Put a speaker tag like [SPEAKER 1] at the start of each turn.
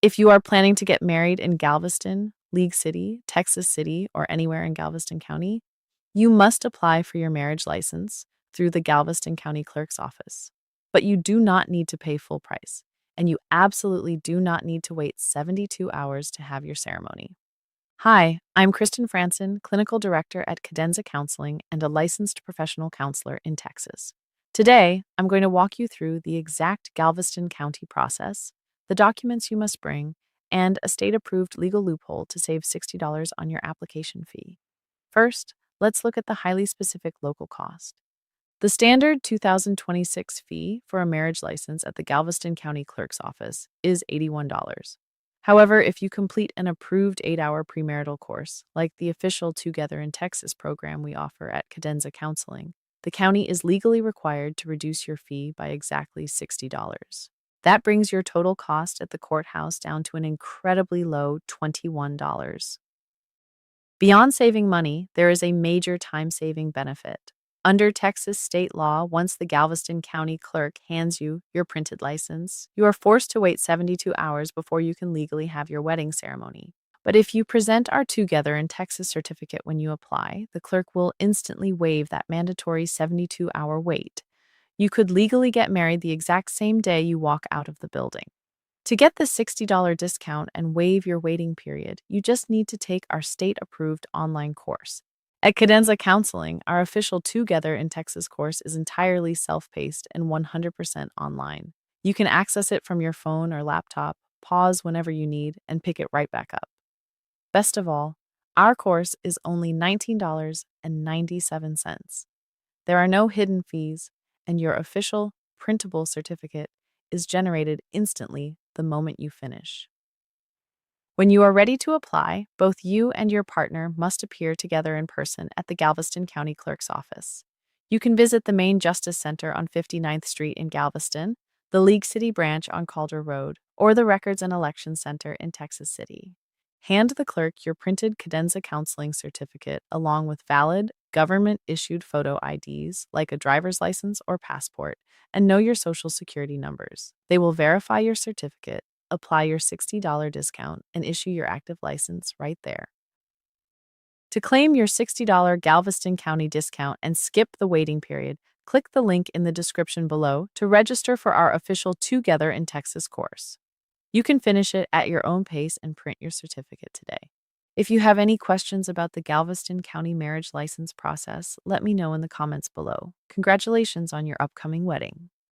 [SPEAKER 1] If you are planning to get married in Galveston, League City, Texas City, or anywhere in Galveston County, you must apply for your marriage license through the Galveston County Clerk's office. But you do not need to pay full price, and you absolutely do not need to wait 72 hours to have your ceremony. Hi, I'm Kristen Franson, Clinical Director at Cadenza Counseling and a licensed professional counselor in Texas. Today, I'm going to walk you through the exact Galveston County process, the documents you must bring, and a state-approved legal loophole to save $60 on your application fee. First, let's look at the highly specific local cost. The standard 2026 fee for a marriage license at the Galveston County Clerk's office is $81. However, if you complete an approved 8-hour premarital course, like the official Twogether in Texas program we offer at Cadenza Counseling, the county is legally required to reduce your fee by exactly $60. That brings your total cost at the courthouse down to an incredibly low $21. Beyond saving money, there is a major time-saving benefit. Under Texas state law, once the Galveston County Clerk hands you your printed license, you are forced to wait 72 hours before you can legally have your wedding ceremony. But if you present our Twogether in Texas certificate when you apply, the clerk will instantly waive that mandatory 72-hour wait. You could legally get married the exact same day you walk out of the building. To get the $60 discount and waive your waiting period, you just need to take our state-approved online course. At Cadenza Counseling, our official Twogether in Texas course is entirely self-paced and 100% online. You can access it from your phone or laptop, pause whenever you need, and pick it right back up. Best of all, our course is only $19.97. There are no hidden fees, and your official, printable certificate is generated instantly the moment you finish. When you are ready to apply, both you and your partner must appear together in person at the Galveston County Clerk's office. You can visit the main Justice Center on 59th Street in Galveston, the League City branch on Calder Rd, or the Records and Elections Center in Texas City. Hand the clerk your printed Cadenza Counseling certificate along with valid, government-issued photo IDs like a driver's license or passport, and know your social security numbers. They will verify your certificate, apply your $60 discount, and issue your active license right there. To claim your $60 Galveston County discount and skip the waiting period, click the link in the description below to register for our official Twogether in Texas course. You can finish it at your own pace and print your certificate today. If you have any questions about the Galveston County marriage license process, let me know in the comments below. Congratulations on your upcoming wedding.